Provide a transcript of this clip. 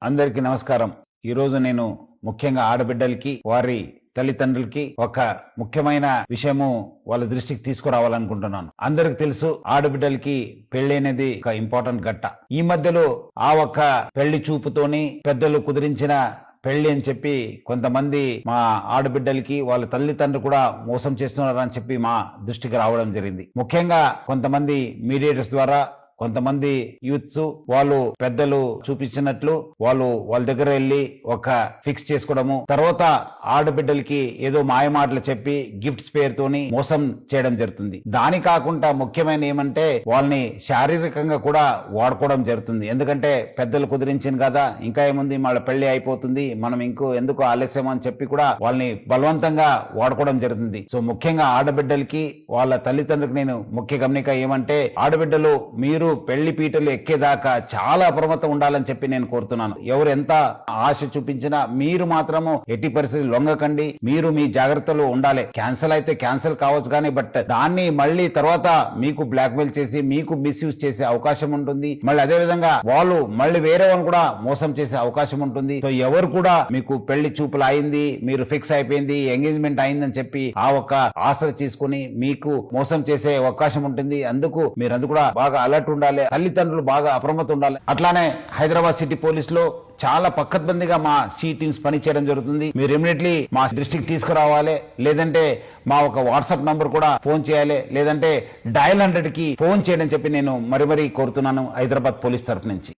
అందరికీ నమస్కారం. ఈరోజు నేను ముఖ్యంగా ఆడబిడ్డలకి వారి తల్లిదండ్రులకి ఒక ముఖ్యమైన విషయము వాళ్ళ దృష్టికి తీసుకురావాలనుకుంటున్నాను. అందరికి తెలుసు, ఆడబిడ్డలకి పెళ్లి అనేది ఒక ఇంపార్టెంట్ ఘట్ట. ఈ మధ్యలో ఆ ఒక్క పెళ్లి చూపుతోని పెద్దలు కుదిరించిన పెళ్లి అని చెప్పి కొంతమంది మా ఆడబిడ్డలకి వాళ్ళ తల్లిదండ్రులు కూడా మోసం చేస్తున్నారని చెప్పి మా దృష్టికి రావడం జరిగింది. ముఖ్యంగా కొంతమంది మీడియేటర్స్ ద్వారా కొంతమంది యూత్స్ వాళ్ళు పెద్దలు చూపించినట్లు వాళ్ళ దగ్గర వెళ్ళి ఒక ఫిక్స్ చేసుకోవడము, తర్వాత ఆడబిడ్డలకి ఏదో మాయమాటలు చెప్పి గిఫ్ట్స్ పేరుతోని మోసం చేయడం జరుగుతుంది. దాని కాకుండా ముఖ్యమైన ఏమంటే వాళ్ళని శారీరకంగా కూడా వాడుకోవడం జరుగుతుంది. ఎందుకంటే పెద్దలు కుదిరించింది కదా, ఇంకా ఏముంది, వాళ్ళ పెళ్లి అయిపోతుంది, మనం ఎందుకు ఆలస్యం అని చెప్పి కూడా వాళ్ళని బలవంతంగా వాడుకోవడం జరుగుతుంది. సో ముఖ్యంగా ఆడబిడ్డలకి వాళ్ళ తల్లిదండ్రులకు నేను ముఖ్య గమనిక ఏమంటే, ఆడబిడ్డలు మీరు పెళ్లి పీటలు ఎక్కేదాకా చాలా అప్రమత్తం ఉండాలని చెప్పి నేను కోరుతున్నాను. ఎవరు ఎంత ఆశ చూపించినా మీరు మాత్రము ఎట్టి పరిస్థితి లొంగకండి. మీరు మీ జాగ్రత్తలు ఉండాలి. క్యాన్సిల్ అయితే క్యాన్సిల్ కావచ్చు కానీ, బట్ దాన్ని మళ్ళీ తర్వాత మీకు బ్లాక్మెయిల్ చేసి మీకు మిస్యూజ్ చేసే అవకాశం ఉంటుంది. మళ్ళీ అదే విధంగా వాళ్ళు మళ్ళీ వేరే వాళ్ళు కూడా మోసం చేసే అవకాశం ఉంటుంది. సో ఎవరు కూడా మీకు పెళ్లి చూపులు అయింది, మీరు ఫిక్స్ అయిపోయింది, ఎంగేజ్మెంట్ అయిందని చెప్పి ఆ ఒక్క ఆశలు తీసుకుని మీకు మోసం చేసే అవకాశం ఉంటుంది. అందుకు మీరందరూ కూడా బాగా అలర్ట్ ఉండాలి. తల్లిదండ్రులు బాగా అప్రమత్తం ఉండాలి. అట్లానే హైదరాబాద్ సిటీ పోలీసులో చాలా పక్కద్బందిగా మా సి టీమ్స్ పనిచేయడం జరుగుతుంది. మీరు ఇమిడియట్లీ మా దృష్టికి తీసుకురావాలి, లేదంటే మా ఒక వాట్సాప్ నంబర్ కూడా ఫోన్ చేయాలి, లేదంటే డయల్ 100కి ఫోన్ చేయడం చెప్పి నేను మరీ కోరుతున్నాను హైదరాబాద్ పోలీస్ తరఫు నుంచి.